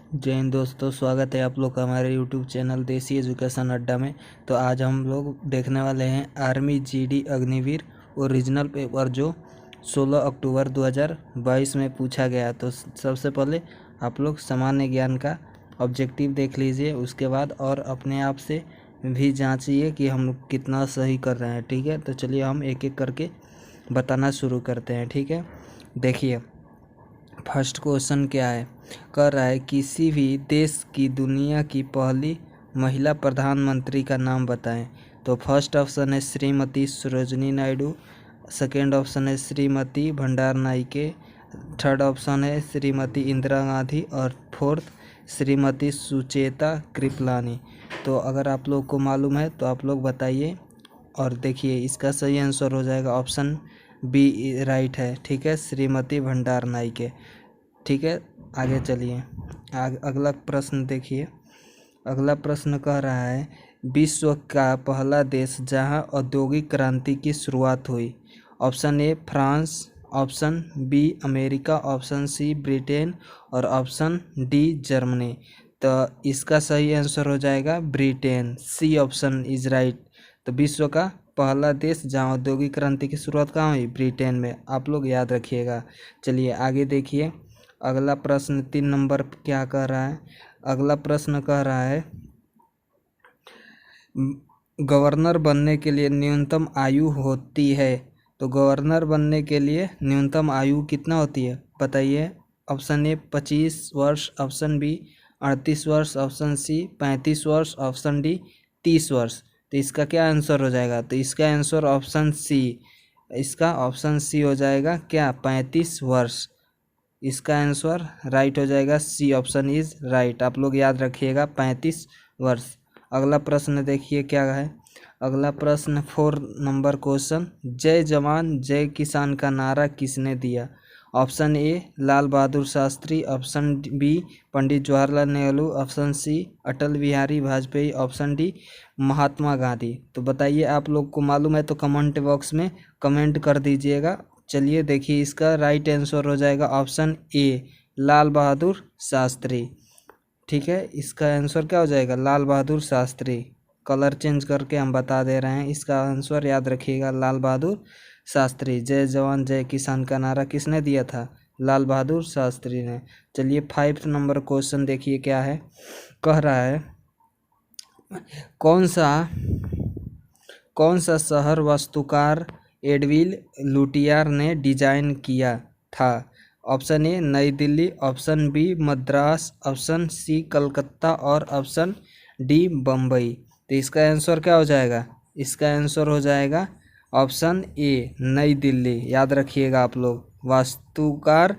जय हिंद दोस्तों, स्वागत है आप लोग का हमारे यूट्यूब चैनल देसी एजुकेशन अड्डा में। तो आज हम लोग देखने वाले हैं army GD Agniveer original paper जो 16 अक्टूबर 2022 में पूछा गया। तो सबसे पहले आप लोग सामान्य ज्ञान का ऑब्जेक्टिव देख लीजिए, उसके बाद और अपने आप से भी जांचिए कि हम कितना सही कर रहे हैं। ठीक है, तो चलिए हम एक एक करके बताना शुरू करते हैं। ठीक है, देखिए फर्स्ट क्वेश्चन क्या है, कर रहा है किसी भी देश की दुनिया की पहली महिला प्रधानमंत्री का नाम बताएं। तो फर्स्ट ऑप्शन है श्रीमती सरोजिनी नायडू, सेकेंड ऑप्शन है श्रीमती भंडार नाइके, थर्ड ऑप्शन है श्रीमती इंदिरा गांधी और फोर्थ श्रीमती सुचेता कृपलानी। तो अगर आप लोग को मालूम है तो आप लोग बताइए। और देखिए इसका सही आंसर हो जाएगा ऑप्शन बी राइट है। ठीक है, श्रीमती भंडार नाइके। ठीक है, आगे चलिए। अगला प्रश्न देखिए। अगला प्रश्न कह रहा है विश्व का पहला देश जहां औद्योगिक क्रांति की शुरुआत हुई। Option A France, option B America, option C Britain और ऑप्शन डी जर्मनी। तो इसका सही आंसर हो जाएगा Britain, C option is right. तो विश्व का पहला देश जहां औद्योगिक क्रांति की शुरुआत कहाँ हुई, ब्रिटेन में। आप लोग याद रखिएगा। चलिए आगे देखिए। अगला प्रश्न 3 नंबर क्या कह रहा है। अगला प्रश्न कह रहा है गवर्नर बनने के लिए न्यूनतम आयु होती है। तो गवर्नर बनने के लिए न्यूनतम आयु कितना होती है बताइए। ऑप्शन ए 25 वर्ष, ऑप्शन बी 38 वर्ष, ऑप्शन सी 35 वर्ष, ऑप्शन डी 30 वर्ष। तो इसका क्या आंसर हो जाएगा, तो इसका आंसर ऑप्शन सी, इसका ऑप्शन सी हो जाएगा क्या 35 वर्ष। इसका आंसर राइट हो जाएगा, सी ऑप्शन इज राइट। आप लोग याद रखिएगा 35 वर्ष। अगला प्रश्न देखिए क्या है। अगला प्रश्न 4 नंबर क्वेश्चन, जय जवान जय किसान का नारा किसने दिया। Option A Lal Bahadur Shastri, option B Pandit Jawaharlal Nehru, option C Atal Bihari Vajpayee, option D Mahatma Gandhi. तो बताइए आप लोग को मालूम है तो कमेंट बॉक्स में कमेंट कर दीजिएगा। चलिए देखिए इसका राइट आंसर हो जाएगा ऑप्शन ए लाल बहादुर शास्त्री। ठीक है, इसका आंसर क्या हो जाएगा लाल बहादुर शास्त्री। कलर चेंज करके हम बता दे रहे हैं, इसका आंसर याद रखिएगा लाल बहादुर शास्त्री। जय जवान जय किसान का नारा किसने दिया था, लाल बहादुर शास्त्री ने। चलिए 5 नंबर क्वेश्चन देखिए क्या है। कह रहा है कौन सा शहर वास्तुकार एडविल लुटियर ने डिजाइन किया था। Option A New Delhi, option B Madras, option C Calcutta और ऑप्शन डी बम्बई। तो इसका आंसर क्या हो जाएगा, इसका आंसर हो जाएगा ऑप्शन ए नई दिल्ली। याद रखिएगा आप लोग, वास्तुकार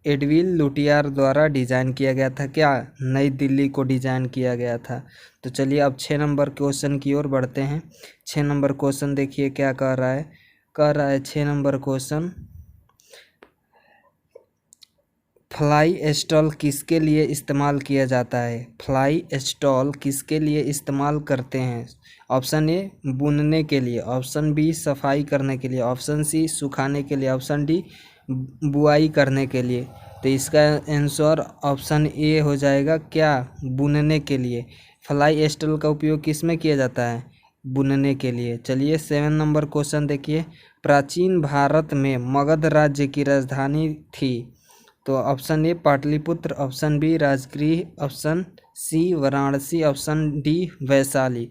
एडविल लुटियर द्वारा डिजाइन किया गया था, क्या नई दिल्ली को डिजाइन किया गया था। तो चलिए अब 6 नंबर क्वेश्चन की ओर बढ़ते हैं। 6 नंबर क्वेश्चन देखिए क्या कह रहा है। कह रहा है 6 नंबर क्वेश्चन, फ्लाई स्टॉल किसके लिए इस्तेमाल किया जाता है। फ्लाई स्टॉल किसके लिए इस्तेमाल करते हैं। ऑप्शन ए बुनने के लिए, ऑप्शन बी सफाई करने के लिए, ऑप्शन सी सुखाने के लिए, ऑप्शन डी बुआई करने के लिए। तो इसका आंसर ऑप्शन ए हो जाएगा क्या बुनने के लिए। फ्लाई स्टॉल का उपयोग किस में किया जाता है, बुनने के लिए। चलिए 7 नंबर क्वेश्चन देखिए, प्राचीन भारत में मगध राज्य की राजधानी थी। तो option A Pataliputra, option B Rajgriha, option C Varanasi, option D Vaishali.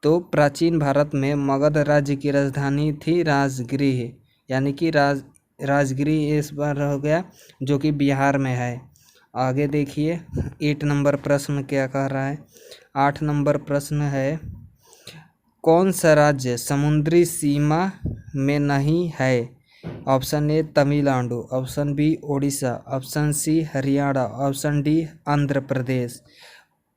तो प्राचीन भारत में मगध राज्य की राजधानी थी राजगृह, यानी कि राजगृह इस बार हो गया जो कि बिहार में है। आगे देखिए 8 नंबर प्रश्न क्या कह रहा है। 8 नंबर प्रश्न है कौन सा राज्य समुद्री सीमा में नहीं है। Option A Tamil Nadu, option B Orissa, option C Haryana, option D Andhra Pradesh.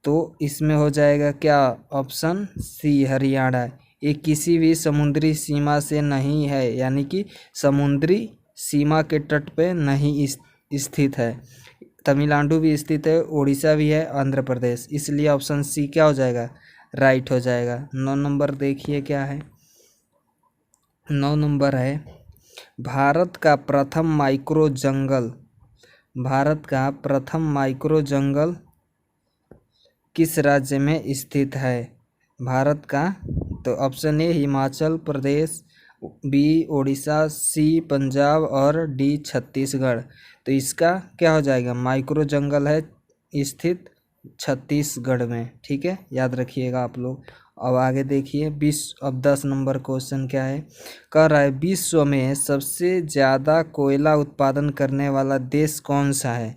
तो इसमें हो जाएगा क्या ऑप्शन सी हरियाणा। ये किसी भी समुद्री सीमा से नहीं है, यानी कि समुद्री सीमा के तट पे नहीं स्थित है। तमिलनाडु भी स्थित है, उड़ीसा भी है, आंध्र प्रदेश, इसलिए ऑप्शन सी क्या हो जाएगा राइट हो जाएगा। 9 नंबर देखिए क्या है। 9 नंबर है भारत का प्रथम माइक्रो जंगल भारत का प्रथम माइक्रो जंगल किस राज्य में स्थित है? भारत का, तो option A Himachal Pradesh, B Orissa, C Punjab और डी छत्तीसगढ़। तो इसका क्या हो जाएगा? माइक्रो जंगल है स्थित छत्तीसगढ़ में। ठीक है, याद रखिएगा आप लोग। अब आगे देखिए, विश्व, अब 10 नंबर क्वेश्चन क्या है, कह रहा है विश्व में सबसे ज़्यादा कोयला उत्पादन करने वाला देश कौन सा है?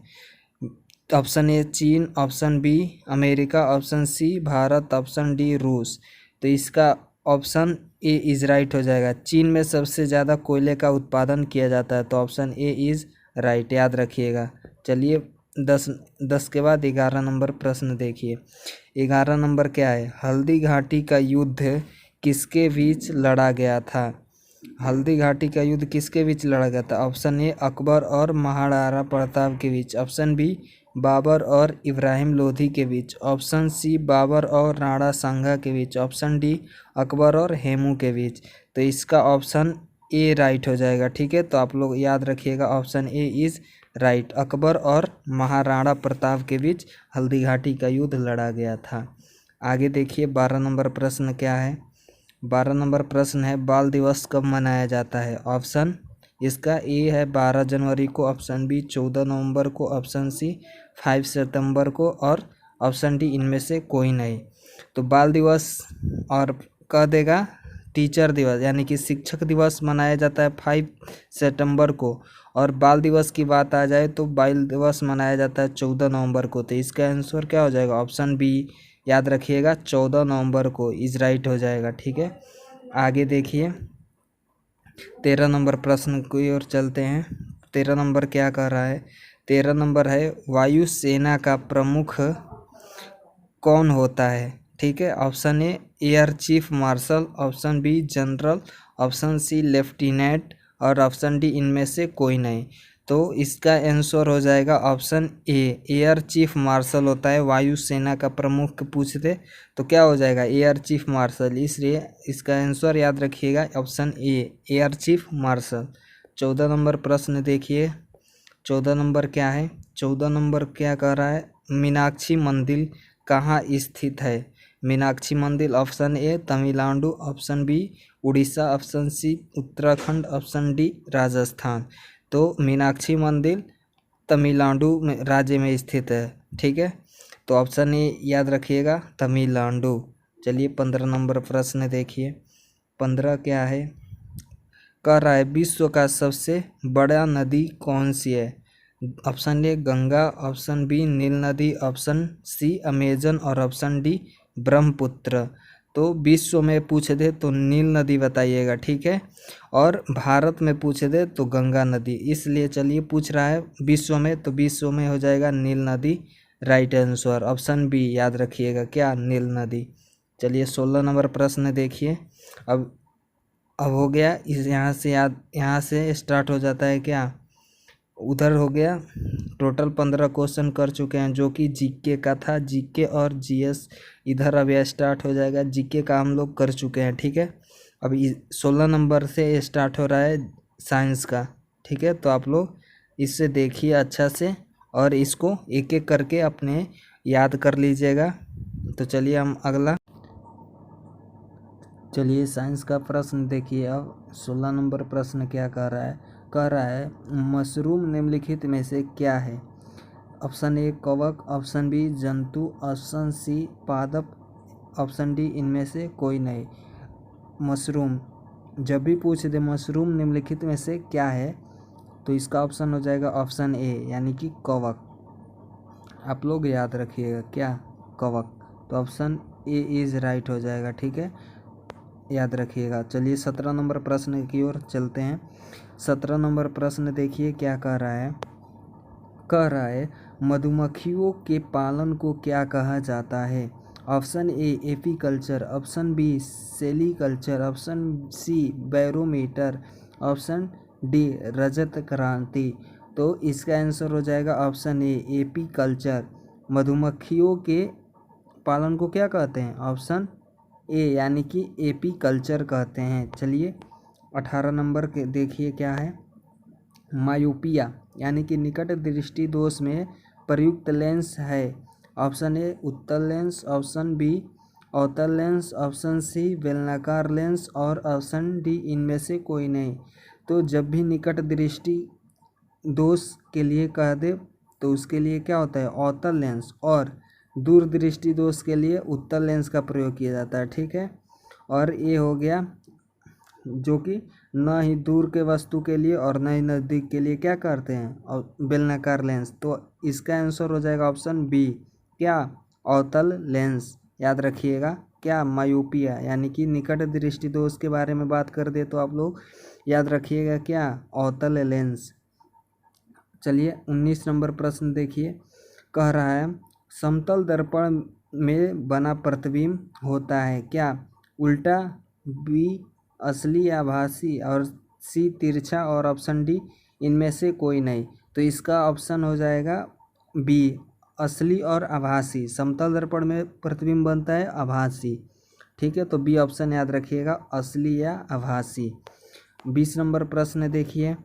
ऑप्शन ए चीन, option B America, option C Bharat, option D रूस। तो इसका ऑप्शन ए इज राइट हो जाएगा। चीन में सबसे ज़्यादा कोयले का उत्पादन किया जाता है, तो ऑप्शन ए इज राइट, याद रखिएगा। चलिए 10 के बाद 11 नंबर प्रश्न देखिए। 11 नंबर क्या है, हल्दी घाटी का युद्ध किसके बीच लड़ा गया था? हल्दी घाटी का युद्ध किसके बीच लड़ा गया था? ऑप्शन ए अकबर और महाराणा प्रताप के बीच, ऑप्शन बी बाबर और इब्राहिम लोधी के बीच, ऑप्शन सी बाबर और राणा सांगा के बीच, ऑप्शन डी अकबर और हेमू के बीच। तो इसका ऑप्शन ए राइट हो जाएगा। ठीक है, तो आप लोग याद रखिएगा, option A is right, Akbar और महाराणा प्रताप के बीच हल्दी घाटी का युद्ध लड़ा गया था। आगे देखिए 12 नंबर प्रश्न क्या है। 12 नंबर प्रश्न है बाल दिवस कब मनाया जाता है? ऑप्शन इसका ए है 12 जनवरी को, ऑप्शन बी 14 नवंबर को, ऑप्शन सी 5 सितंबर को और ऑप्शन डी इनमें से कोई नहीं। तो बाल दिवस और कह देगा टीचर दिवस यानी कि शिक्षक दिवस मनाया जाता है 5 सितंबर को, और बाल दिवस की बात आ जाए तो बाल दिवस मनाया जाता है 14 नवंबर को। तो इसका आंसर क्या हो जाएगा? ऑप्शन बी, याद रखिएगा, 14 नवंबर को इज राइट हो जाएगा। ठीक है, आगे देखिए 13 नंबर प्रश्न की ओर चलते हैं। 13 नंबर क्या कह रहा है? 13 नंबर है वायुसेना का प्रमुख कौन होता है? ठीक है, option A air chief marshal, option B general, option C lieutenant और ऑप्शन डी इनमें से कोई नहीं। तो इसका आंसर हो जाएगा option A, air chief marshal होता है वायुसेना का प्रमुख पूछते तो क्या हो जाएगा? Air chief martial. इसलिए इसका आंसर याद रखिएगा option A, air chief martial. 14 number प्रश्न देखिए। 14 नंबर क्या है? 14 नंबर क्या कह रहा है? मीनाक्षी मंदिर कहाँ स्थित है? मीनाक्षी मंदिर, option A Tamil Nadu, option B Orissa, option C Uttarakhand, option D Rajasthan. तो मीनाक्षी मंदिर तमिलनाडु में राज्य में स्थित है। ठीक है, तो ऑप्शन ए याद रखिएगा, तमिलनाडु। चलिए 15 नंबर प्रश्न देखिए। 15 क्या है? कह रहा है विश्व का सबसे बड़ा नदी कौन सी है? Option A Ganga, option B नील नदी, ऑप्शन सी अमेजन और ऑप्शन डी ब्रह्मपुत्र। तो विश्व में पूछ दे तो नील नदी बताइएगा। ठीक है, और भारत में पूछ दे तो गंगा नदी। इसलिए चलिए पूछ रहा है विश्व में, तो विश्व में हो जाएगा नील नदी राइट आंसर, ऑप्शन बी, याद रखिएगा क्या? नील नदी। चलिए 16 नंबर प्रश्न देखिए। अब हो गया इस यहाँ से स्टार्ट हो जाता है क्या? उधर हो गया। टोटल 15 क्वेश्चन कर चुके हैं जो कि जीके का था, जीके और जीएस। इधर अब यह स्टार्ट हो जाएगा, जीके का हम लोग कर चुके हैं। ठीक है, अब 16 नंबर से स्टार्ट हो रहा है साइंस का। ठीक है, तो आप लोग इससे देखिए अच्छा से और इसको एक एक करके अपने याद कर लीजिएगा। तो चलिए हम अगला, चलिए साइंस का प्रश्न देखिए। अब 16 नंबर प्रश्न क्या कह रहा है? कह रहा है मशरूम निम्नलिखित में से क्या है? ऑप्शन ए कवक, ऑप्शन बी जंतु, ऑप्शन सी पादप, ऑप्शन डी इनमें से कोई नहीं। मशरूम, जब भी पूछ दे मशरूम निम्नलिखित में से क्या है, तो इसका ऑप्शन हो जाएगा ऑप्शन ए यानी कि कवक। आप लोग याद रखिएगा क्या? कवक। तो ऑप्शन ए इज राइट हो जाएगा। ठीक है, याद रखिएगा। चलिए 17 नंबर प्रश्न की ओर चलते हैं। 17 नंबर प्रश्न देखिए क्या कह रहा है? कह रहा है मधुमक्खियों के पालन को क्या कहा जाता है? Option A apiculture, option B sericulture, option C barometer, option D रजत क्रांति। तो इसका आंसर हो जाएगा ऑप्शन ए एपीकल्चर। मधुमक्खियों के पालन को क्या कहते हैं? ऑप्शन ए यानी कि एपीकल्चर कहते हैं। चलिए 18 नंबर के देखिए क्या है? मायोपिया यानी कि निकट दृष्टि दोष में प्रयुक्त लेंस है? ऑप्शन ए उत्तल लेंस, ऑप्शन बी अवतल लेंस, ऑप्शन सी बेलनाकार लेंस और ऑप्शन डी इनमें से कोई नहीं। तो जब भी निकट दृष्टि दोष के लिए कह दे तो उसके लिए क्या होता है? अवतल लेंस, और दूर दृष्टि दोष के लिए उत्तल लेंस का प्रयोग किया जाता है। ठीक है, और ये हो गया जो कि न ही दूर के वस्तु के लिए और न ही नज़दीक के लिए क्या करते हैं? और बेलनाकार लेंस। तो इसका आंसर हो जाएगा ऑप्शन बी, क्या? अवतल लेंस। याद रखिएगा, क्या? मायोपिया यानी कि निकट दृष्टि दोष के बारे में बात कर दे तो आप लोग याद रखिएगा क्या? अवतल लेंस। चलिए 19 नंबर प्रश्न देखिए, कह रहा है समतल दर्पण में बना प्रतिबिंब होता है क्या? उल्टा, बी असली या आभासी, और सी तिरछा, और ऑप्शन डी इनमें से कोई नहीं। तो इसका ऑप्शन हो जाएगा बी, असली और आभासी। समतल दर्पण में प्रतिबिंब बनता है आभासी। ठीक है, तो बी ऑप्शन याद रखिएगा, असली या आभासी। 20 नंबर प्रश्न देखिए,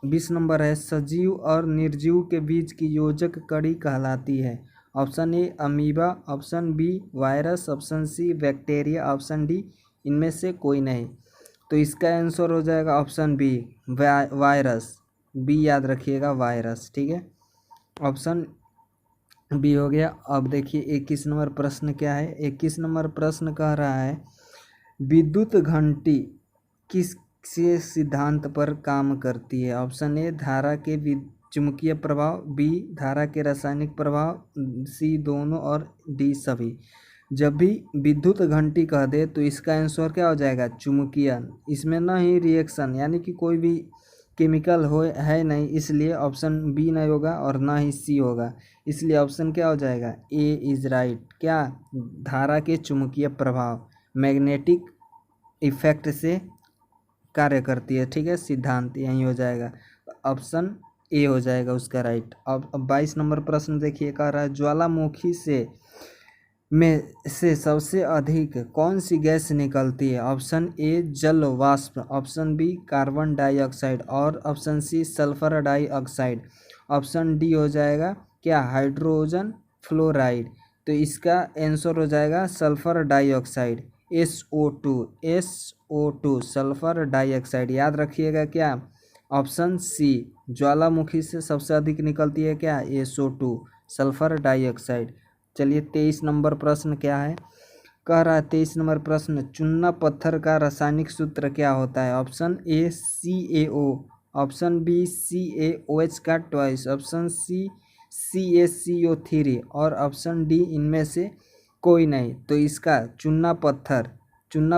20 नंबर है सजीव और निर्जीव के बीच की योजक कड़ी कहलाती है? Option A amoeba, option B virus, option C bacteria, option D इनमें से कोई नहीं। तो इसका आंसर हो जाएगा ऑप्शन बी, वायरस। बी याद रखिएगा, वायरस। ठीक है, ऑप्शन बी हो गया। अब देखिए 21 नंबर प्रश्न क्या है। 21 नंबर प्रश्न कह रहा है विद्युत घंटी किस सिद्धांत पर काम करती है? ऑप्शन ए धारा के चुंबकीय प्रभाव, बी धारा के रासायनिक प्रभाव, सी दोनों, और डी सभी। जब भी विद्युत घंटी कह दे तो इसका आंसर क्या हो जाएगा? चुंबकीय। इसमें न ही रिएक्शन यानी कि कोई भी केमिकल हो है नहीं, इसलिए ऑप्शन बी नहीं होगा और ना ही सी होगा। इसलिए ऑप्शन क्या हो जाएगा? ए इज राइट। क्या? धारा के चुंबकीय प्रभाव, मैग्नेटिक इफेक्ट से कार्य करती है। ठीक है, सिद्धांत यही हो जाएगा, ऑप्शन ए हो जाएगा उसका राइट। अब 22 नंबर प्रश्न देखिए, कह रहा है ज्वालामुखी से सबसे अधिक कौन सी गैस निकलती है? ऑप्शन ए जल वाष्प, ऑप्शन बी कार्बन डाइऑक्साइड, और option C sulphur dioxide, option D हो जाएगा क्या? Hydrogen fluoride. तो इसका आंसर हो जाएगा sulphur dioxide, SO2 sulphur dioxide. याद रखिएगा क्या? ऑप्शन सी, ज्वालामुखी से सबसे अधिक निकलती है क्या? SO2 sulphur dioxide. चलिए 23 नंबर प्रश्न क्या है, कह रहा है 23 नंबर प्रश्न चूना पत्थर का रासायनिक सूत्र क्या होता है? Option A CaO, option B CaOH का ट्वाइस, ऑप्शन सी CaCO3, और ऑप्शन डी इनमें से कोई नहीं। तो इसका चूना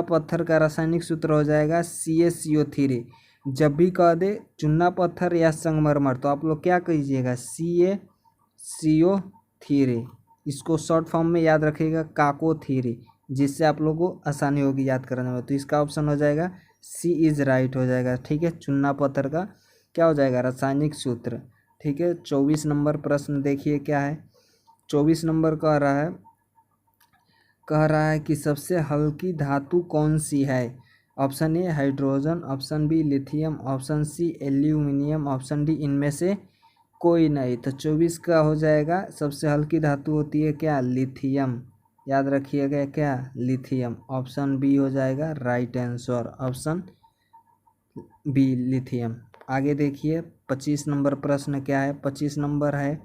पत्थर का रासायनिक सूत्र हो जाएगा CaCO3। जब भी कह दे चूना पत्थर या संगमरमर तो आप लोग क्या कीजिएगा? CaCO3। इसको शॉर्ट फॉर्म में याद रखिएगा काको थ्री, जिससे आप लोगों को आसानी होगी याद करने में। तो इसका ऑप्शन हो जाएगा सी इज राइट हो जाएगा। ठीक है, चूना पत्थर का क्या हो जाएगा? रासायनिक सूत्र। ठीक है, 24 नंबर प्रश्न देखिए क्या है। 24 नंबर कह रहा है कि सबसे हल्की धातु कौन सी है? Option A hydrogen, option B lithium, option C aluminium, option D इनमें से कोई नहीं। तो 24 का हो जाएगा सबसे हल्की धातु होती है क्या? लिथियम। याद रखिएगा क्या? लिथियम। ऑप्शन बी हो जाएगा right answer, option B lithium. आगे देखिए 25 नंबर प्रश्न क्या है। 25 नंबर है,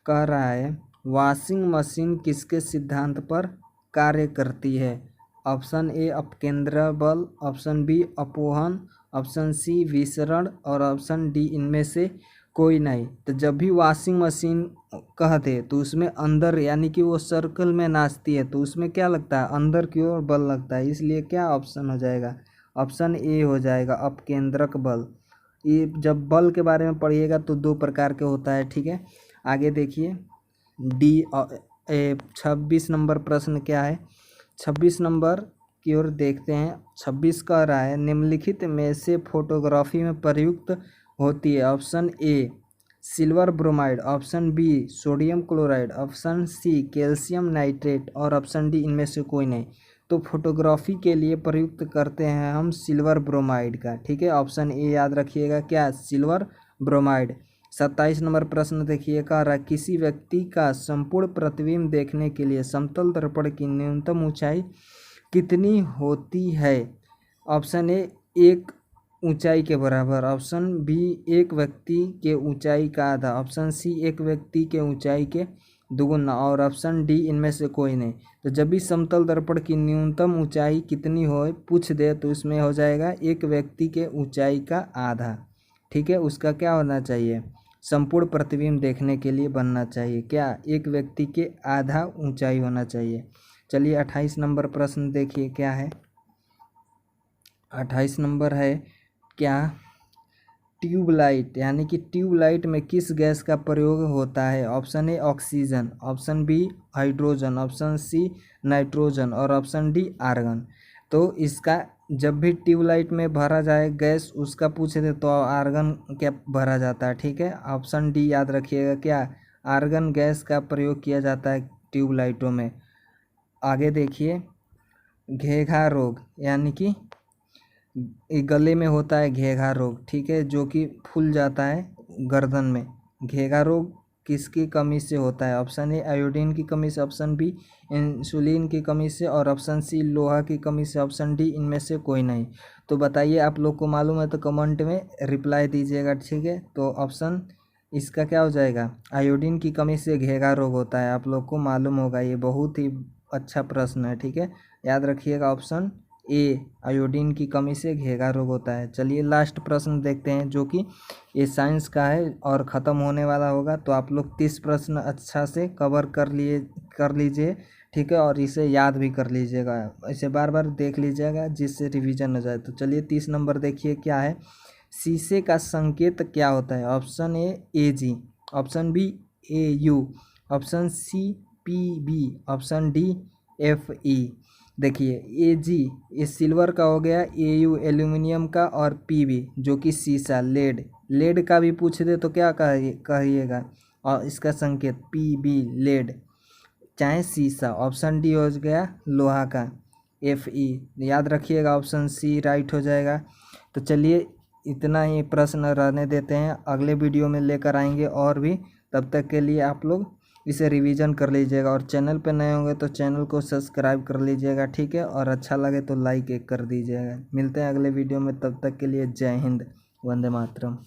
कह रहा है वॉशिंग मशीन किसके सिद्धांत पर कार्य करती है? ऑप्शन ए अपकेंद्र बल, ऑप्शन बी अपोहन, ऑप्शन सी विसरण, और ऑप्शन डी इनमें से कोई नहीं। तो जब भी वॉशिंग मशीन कहते तो उसमें अंदर यानी कि वो सर्कल में नाचती है तो उसमें क्या लगता है? अंदर की ओर बल लगता है। इसलिए क्या ऑप्शन हो जाएगा? ऑप्शन ए हो जाएगा अपकेंद्रक बल। ये जब बल के बारे में पढ़िएगा तो 2 प्रकार के होता है। ठीक है, आगे देखिए 26 नंबर प्रश्न क्या है। 26 नंबर की ओर देखते हैं। 26 कह रहा है निम्नलिखित में से फोटोग्राफी में प्रयुक्त होती है? Option A silver bromide, option B sodium chloride, option C calcium nitrate, और ऑप्शन डी इनमें से कोई नहीं। तो फोटोग्राफी के लिए प्रयुक्त करते हैं हम सिल्वर ब्रोमाइड का। ठीक है, ऑप्शन ए याद रखिएगा क्या? Silver bromide. 27 नंबर प्रश्न देखिए, कह रहा है किसी व्यक्ति का संपूर्ण प्रतिबिंब देखने के लिए समतल दर्पण की न्यूनतम ऊंचाई कितनी होती है? ऑप्शन ए 1 ऊंचाई के बराबर, ऑप्शन बी 1 व्यक्ति के ऊंचाई का आधा, ऑप्शन सी 1 व्यक्ति के ऊंचाई के दुगुना और ऑप्शन डी इनमें से कोई नहीं। तो जब भी समतल दर्पण की न्यूनतम ऊंचाई कितनी हो पूछ दे तो इसमें हो जाएगा 1 व्यक्ति के ऊंचाई का आधा। ठीक है, उसका क्या होना चाहिए? संपूर्ण प्रतिबिंब देखने के लिए बनना चाहिए क्या? 1 व्यक्ति के आधा ऊंचाई होना चाहिए। चलिए 28 नंबर प्रश्न देखिए क्या है। 28 नंबर है क्या? ट्यूबलाइट यानी कि ट्यूबलाइट में किस गैस का प्रयोग होता है? Option A oxygen, option B hydrogen, option C nitrogen और ऑप्शन डी आर्गन। तो इसका जब भी ट्यूबलाइट में भरा जाए गैस उसका पूछे थे तो आर्गन क्या भरा जाता है। ठीक है, ऑप्शन डी याद रखिएगा, क्या आर्गन गैस का प्रयोग किया जाता है ट्यूबलाइटों में। आगे देखिए, घेघा रोग यानी कि गले में होता है घेघा रोग, ठीक है, जो कि फूल जाता है गर्दन में। घेघा रोग किसकी कमी से होता है? ऑप्शन ए आयोडीन की कमी से, ऑप्शन बी इंसुलिन की कमी से और ऑप्शन सी लोहा की कमी से, ऑप्शन डी इनमें से कोई नहीं। तो बताइए, आप लोग को मालूम है तो कमेंट में रिप्लाई दीजिएगा। ठीक है, तो ऑप्शन इसका क्या हो जाएगा? आयोडीन की कमी से घेघा रोग होता है। आप लोग को मालूम होगा, ये बहुत ही अच्छा प्रश्न है। ठीक है, याद रखिएगा ऑप्शन ए आयोडीन की कमी से घेघा रोग होता है। चलिए लास्ट प्रश्न देखते हैं, जो कि ये साइंस का है और ख़त्म होने वाला होगा। तो आप लोग 30 प्रश्न अच्छा से कवर कर लीजिए। ठीक है, और इसे याद भी कर लीजिएगा, इसे बार बार देख लीजिएगा जिससे रिवीजन हो जाए। तो चलिए 30 नंबर देखिए क्या है। शीशे का संकेत क्या होता है? Option A G, option B AU, option C PB, option D FE। देखिए AG ये सिल्वर का हो गया, AU एल्यूमिनियम का और PB जो कि शीशा लेड का भी पूछ दे तो क्या कहिएगा? और इसका संकेत PB लेड, चाहे शीशा। ऑप्शन डी हो गया लोहा का FE। याद रखिएगा ऑप्शन सी राइट हो जाएगा। तो चलिए इतना ही प्रश्न रहने देते हैं, अगले वीडियो में लेकर आएंगे और भी। तब तक के लिए आप लोग इसे रिवीजन कर लीजिएगा और चैनल पे नए होंगे तो चैनल को सब्सक्राइब कर लीजिएगा। ठीक है, और अच्छा लगे तो लाइक एक कर दीजिएगा। मिलते हैं अगले वीडियो में, तब तक के लिए जय हिंद, वंदे मातरम।